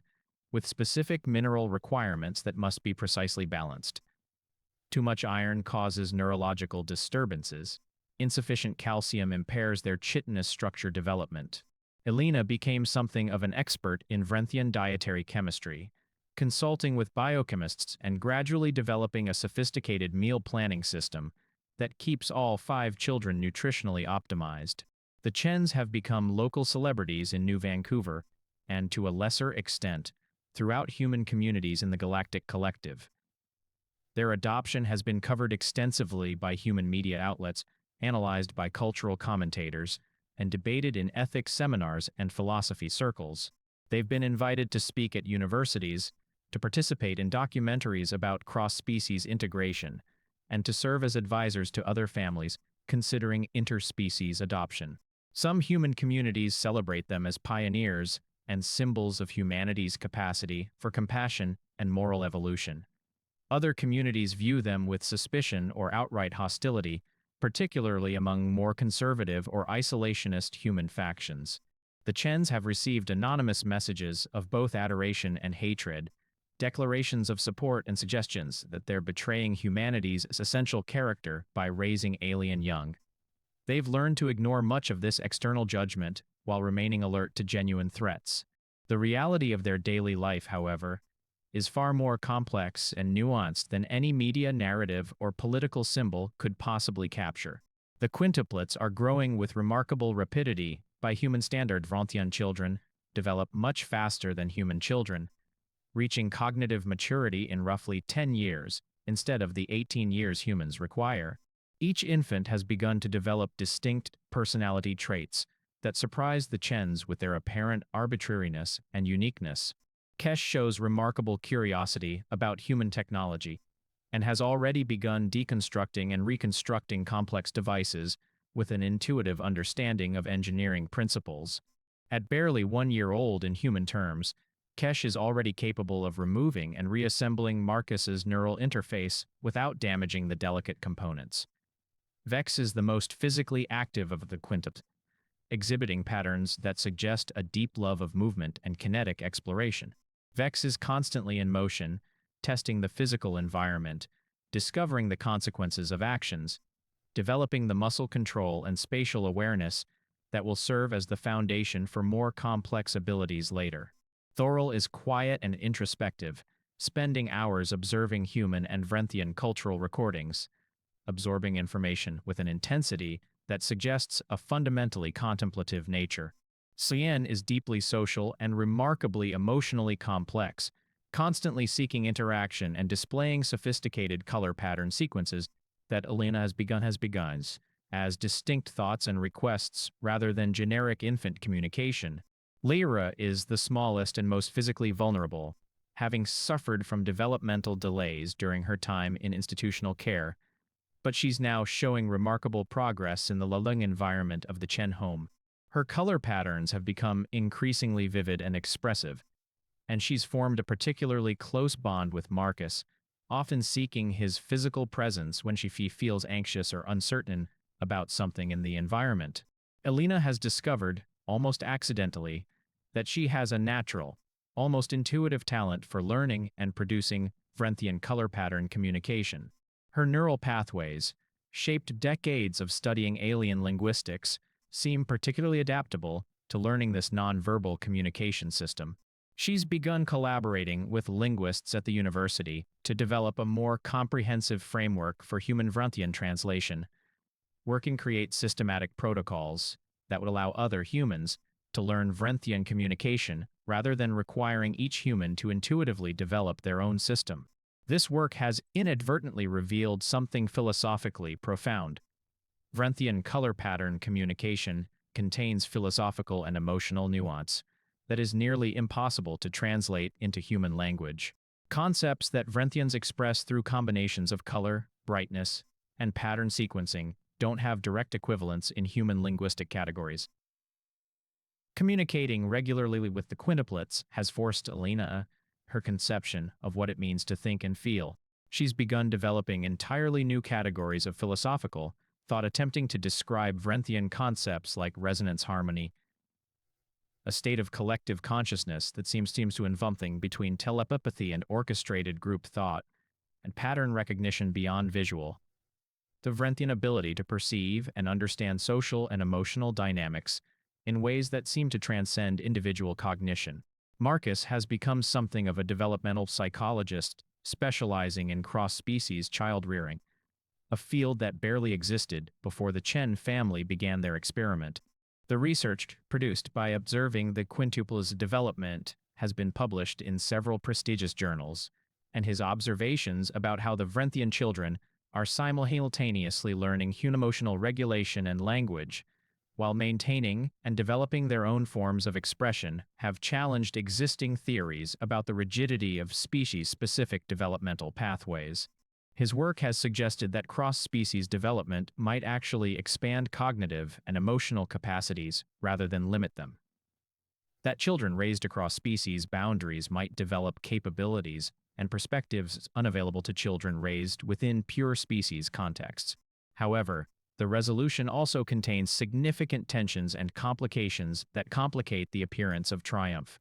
with specific mineral requirements that must be precisely balanced. Too much iron causes neurological disturbances. Insufficient calcium impairs their chitinous structure development. Elena became something of an expert in Vrenthian dietary chemistry, consulting with biochemists and gradually developing a sophisticated meal planning system that keeps all 5 children nutritionally optimized. The Chens have become local celebrities in New Vancouver, and to a lesser extent, throughout human communities in the Galactic Collective. Their adoption has been covered extensively by human media outlets, analyzed by cultural commentators, and debated in ethics seminars and philosophy circles. They've been invited to speak at universities, to participate in documentaries about cross-species integration, and to serve as advisors to other families considering interspecies adoption. Some human communities celebrate them as pioneers and symbols of humanity's capacity for compassion and moral evolution. Other communities view them with suspicion or outright hostility, particularly among more conservative or isolationist human factions. The Chens have received anonymous messages of both adoration and hatred, declarations of support and suggestions that they're betraying humanity's essential character by raising alien young. They've learned to ignore much of this external judgment while remaining alert to genuine threats. The reality of their daily life, however, is far more complex and nuanced than any media narrative or political symbol could possibly capture. The quintuplets are growing with remarkable rapidity. By human standard, Vrenthian children develop much faster than human children, reaching cognitive maturity in roughly 10 years instead of the 18 years humans require. Each infant has begun to develop distinct personality traits that surprise the Chens with their apparent arbitrariness and uniqueness. Kesh shows remarkable curiosity about human technology and has already begun deconstructing and reconstructing complex devices with an intuitive understanding of engineering principles. At barely 1 year old in human terms, Kesh is already capable of removing and reassembling Marcus's neural interface without damaging the delicate components. Vex is the most physically active of the quintuplets, exhibiting patterns that suggest a deep love of movement and kinetic exploration. Vex is constantly in motion, testing the physical environment, discovering the consequences of actions, developing the muscle control and spatial awareness that will serve as the foundation for more complex abilities later. Thorol is quiet and introspective, spending hours observing human and Vrenthian cultural recordings, absorbing information with an intensity that suggests a fundamentally contemplative nature. Cien is deeply social and remarkably emotionally complex, constantly seeking interaction and displaying sophisticated color pattern sequences that Elena has begun as distinct thoughts and requests rather than generic infant communication. Lyra is the smallest and most physically vulnerable, having suffered from developmental delays during her time in institutional care, but she's now showing remarkable progress in the loving environment of the Chen home. Her color patterns have become increasingly vivid and expressive, and she's formed a particularly close bond with Marcus, often seeking his physical presence when she feels anxious or uncertain about something in the environment. Elena has discovered, almost accidentally, that she has a natural, almost intuitive talent for learning and producing Vrenthian color pattern communication. Her neural pathways, shaped decades of studying alien linguistics, seem particularly adaptable to learning this nonverbal communication system. She's begun collaborating with linguists at the university to develop a more comprehensive framework for human Vrenthian translation. Working create systematic protocols that would allow other humans to learn Vrenthian communication rather than requiring each human to intuitively develop their own system. This work has inadvertently revealed something philosophically profound. Vrenthian color pattern communication contains philosophical and emotional nuance that is nearly impossible to translate into human language. Concepts that Vrenthians express through combinations of color, brightness, and pattern sequencing don't have direct equivalents in human linguistic categories. Communicating regularly with the Quintuplets has forced Elena her conception of what it means to think and feel. She's begun developing entirely new categories of philosophical thought attempting to describe Vrenthian concepts like resonance harmony, a state of collective consciousness that seems to involve something between telepathy and orchestrated group thought, and pattern recognition beyond visual. The Vrenthian ability to perceive and understand social and emotional dynamics in ways that seem to transcend individual cognition. Marcus has become something of a developmental psychologist specializing in cross-species child-rearing, a field that barely existed before the Chen family began their experiment. The research produced by observing the quintuplets' development has been published in several prestigious journals, and his observations about how the Vrenthian children are simultaneously learning emotional regulation and language while maintaining and developing their own forms of expression have challenged existing theories about the rigidity of species-specific developmental pathways. His work has suggested that cross-species development might actually expand cognitive and emotional capacities rather than limit them. That children raised across species boundaries might develop capabilities and perspectives unavailable to children raised within pure species contexts. However, the resolution also contains significant tensions and complications that complicate the appearance of triumph.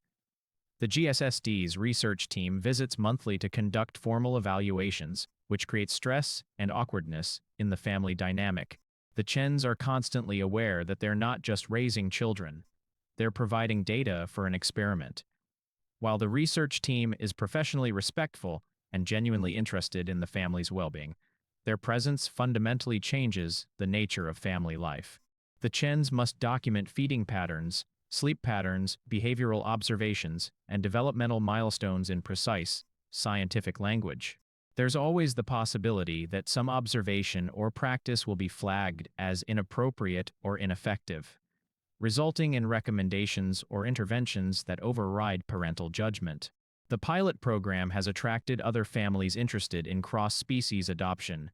The GSSD's research team visits monthly to conduct formal evaluations, which creates stress and awkwardness in the family dynamic. The Chens are constantly aware that they're not just raising children, they're providing data for an experiment. While the research team is professionally respectful and genuinely interested in the family's well-being, their presence fundamentally changes the nature of family life. The Chens must document feeding patterns, sleep patterns, behavioral observations, and developmental milestones in precise, scientific language. There's always the possibility that some observation or practice will be flagged as inappropriate or ineffective, resulting in recommendations or interventions that override parental judgment. The pilot program has attracted other families interested in cross-species adoption,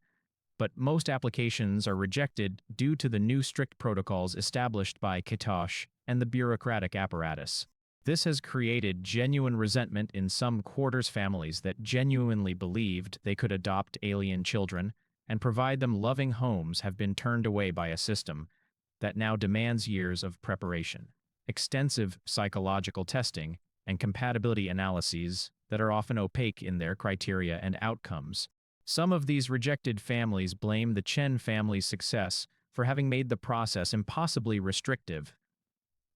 but most applications are rejected due to the new strict protocols established by Kitosh and the bureaucratic apparatus. This has created genuine resentment in some quarters. Families that genuinely believed they could adopt alien children and provide them loving homes have been turned away by a system that now demands years of preparation, extensive psychological testing, and compatibility analyses that are often opaque in their criteria and outcomes. Some of these rejected families blame the Chen family's success for having made the process impossibly restrictive,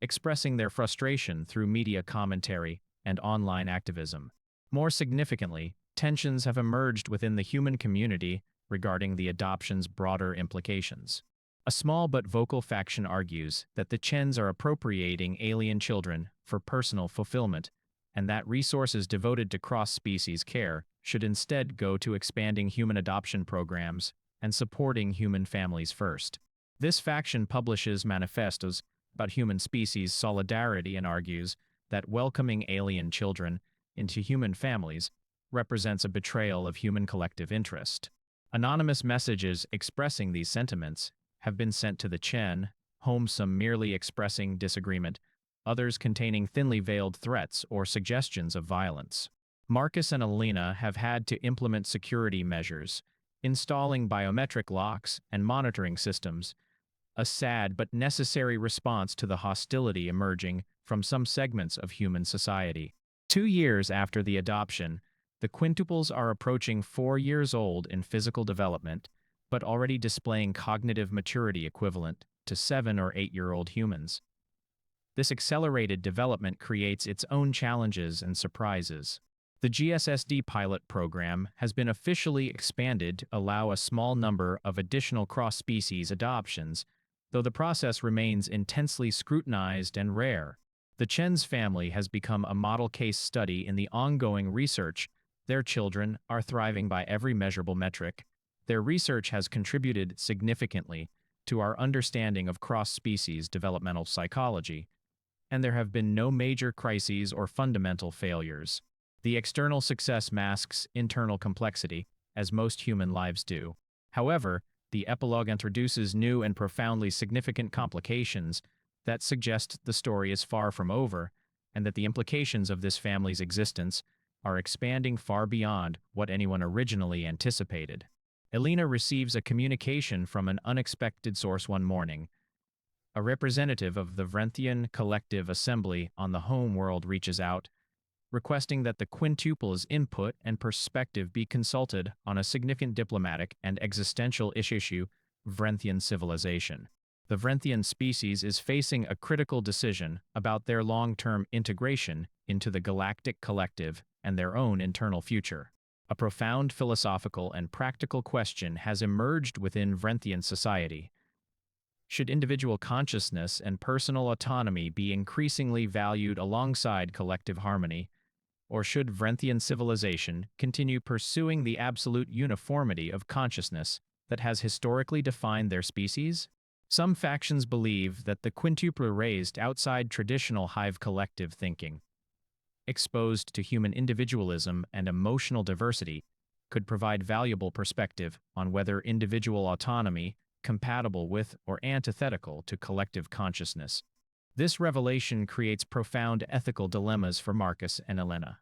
expressing their frustration through media commentary and online activism. More significantly, tensions have emerged within the human community regarding the adoption's broader implications. A small but vocal faction argues that the Chens are appropriating alien children for personal fulfillment, and that resources devoted to cross-species care should instead go to expanding human adoption programs and supporting human families first. This faction publishes manifestos about human species solidarity and argues that welcoming alien children into human families represents a betrayal of human collective interest. Anonymous messages expressing these sentiments have been sent to the Chen, some merely expressing disagreement, others containing thinly veiled threats or suggestions of violence. Marcus and Elena have had to implement security measures, installing biometric locks and monitoring systems, a sad but necessary response to the hostility emerging from some segments of human society. 2 years after the adoption, the quintuples are approaching 4 years old in physical development, but already displaying cognitive maturity equivalent to 7 or 8-year-old humans. This accelerated development creates its own challenges and surprises. The GSSD pilot program has been officially expanded to allow a small number of additional cross-species adoptions, though the process remains intensely scrutinized and rare. The Chens family has become a model case study in the ongoing research. Their children are thriving by every measurable metric. Their research has contributed significantly to our understanding of cross-species developmental psychology, and there have been no major crises or fundamental failures. The external success masks internal complexity, as most human lives do. However, the epilogue introduces new and profoundly significant complications that suggest the story is far from over, and that the implications of this family's existence are expanding far beyond what anyone originally anticipated. Elena receives a communication from an unexpected source one morning. A representative of the Vrenthian Collective Assembly on the home world reaches out, requesting that the quintuples' input and perspective be consulted on a significant diplomatic and existential issue, Vrenthian civilization. The Vrenthian species is facing a critical decision about their long-term integration into the Galactic Collective and their own internal future. A profound philosophical and practical question has emerged within Vrenthian society. Should individual consciousness and personal autonomy be increasingly valued alongside collective harmony, or should Vrenthian civilization continue pursuing the absolute uniformity of consciousness that has historically defined their species? Some factions believe that the quintuple raised outside traditional hive collective thinking, exposed to human individualism and emotional diversity, could provide valuable perspective on whether individual autonomy compatible with or antithetical to collective consciousness. This revelation creates profound ethical dilemmas for Marcus and Elena.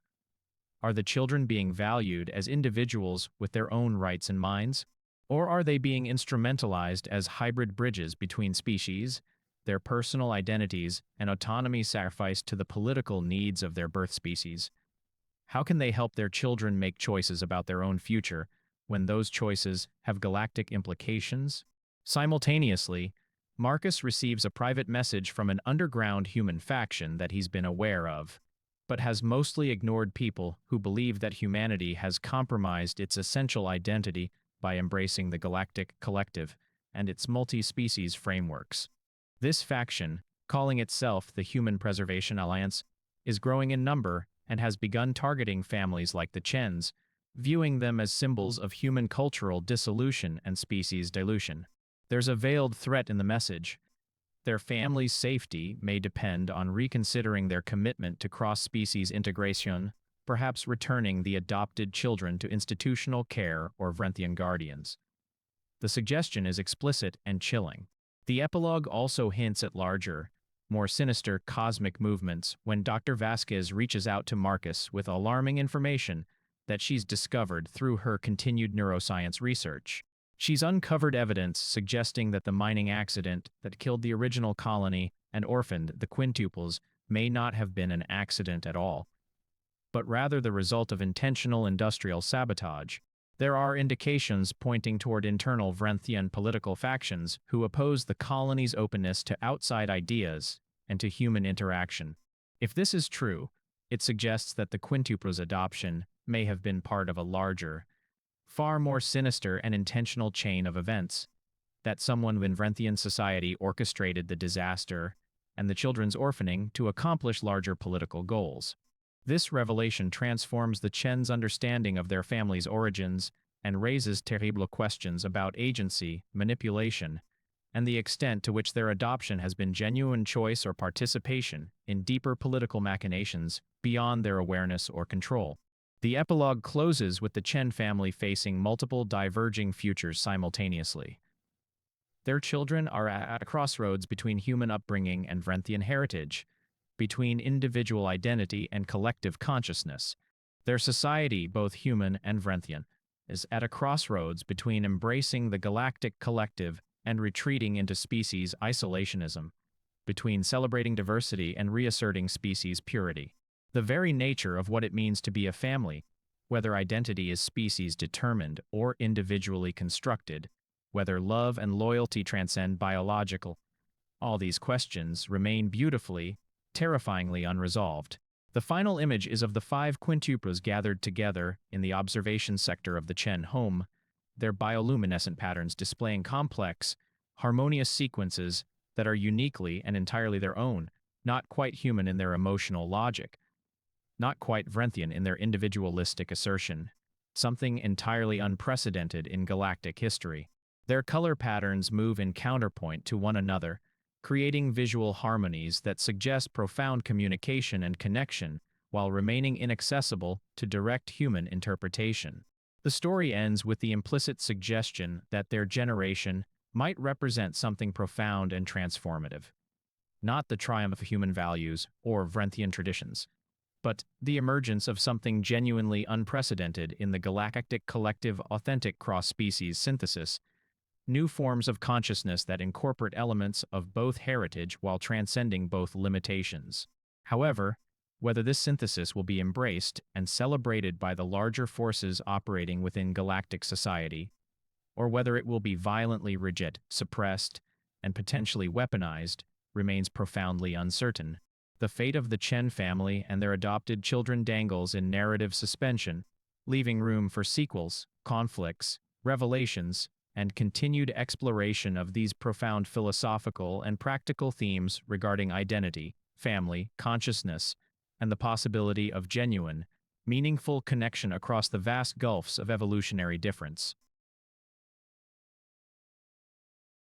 Are the children being valued as individuals with their own rights and minds? Or are they being instrumentalized as hybrid bridges between species, their personal identities and autonomy sacrificed to the political needs of their birth species? How can they help their children make choices about their own future when those choices have galactic implications? Simultaneously, Marcus receives a private message from an underground human faction that he's been aware of, but has mostly ignored people who believe that humanity has compromised its essential identity by embracing the Galactic Collective and its multi-species frameworks. This faction, calling itself the Human Preservation Alliance, is growing in number and has begun targeting families like the Chens, viewing them as symbols of human cultural dissolution and species dilution. There's a veiled threat in the message. Their family's safety may depend on reconsidering their commitment to cross-species integration, perhaps returning the adopted children to institutional care or Vrenthian guardians. The suggestion is explicit and chilling. The epilogue also hints at larger, more sinister cosmic movements when Dr. Vasquez reaches out to Marcus with alarming information that she's discovered through her continued neuroscience research. She's uncovered evidence suggesting that the mining accident that killed the original colony and orphaned the quintuples may not have been an accident at all, but rather the result of intentional industrial sabotage. There are indications pointing toward internal Vrenthian political factions who oppose the colony's openness to outside ideas and to human interaction. If this is true, it suggests that the quintuples' adoption may have been part of a larger, far more sinister and intentional chain of events, that someone in Vrenthian society orchestrated the disaster and the children's orphaning to accomplish larger political goals. This revelation transforms the Chen's understanding of their family's origins and raises terrible questions about agency, manipulation, and the extent to which their adoption has been genuine choice or participation in deeper political machinations beyond their awareness or control. The epilogue closes with the Chen family facing multiple diverging futures simultaneously. Their children are at a crossroads between human upbringing and Vrenthian heritage, between individual identity and collective consciousness. Their society, both human and Vrenthian, is at a crossroads between embracing the Galactic Collective and retreating into species isolationism, between celebrating diversity and reasserting species purity. The very nature of what it means to be a family, whether identity is species determined or individually constructed, whether love and loyalty transcend biological, all these questions remain beautifully, terrifyingly unresolved. The final image is of the 5 quintuplets gathered together in the observation sector of the Chen home, their bioluminescent patterns displaying complex, harmonious sequences that are uniquely and entirely their own, not quite human in their emotional logic, not quite Vrenthian in their individualistic assertion, something entirely unprecedented in galactic history. Their color patterns move in counterpoint to one another, creating visual harmonies that suggest profound communication and connection while remaining inaccessible to direct human interpretation. The story ends with the implicit suggestion that their generation might represent something profound and transformative, not the triumph of human values or Vrenthian traditions, but the emergence of something genuinely unprecedented in the Galactic Collective authentic cross-species synthesis, new forms of consciousness that incorporate elements of both heritage while transcending both limitations. However, whether this synthesis will be embraced and celebrated by the larger forces operating within galactic society, or whether it will be violently rigid, suppressed, and potentially weaponized, remains profoundly uncertain. The fate of the Chen family and their adopted children dangles in narrative suspension, leaving room for sequels, conflicts, revelations, and continued exploration of these profound philosophical and practical themes regarding identity, family, consciousness, and the possibility of genuine, meaningful connection across the vast gulfs of evolutionary difference.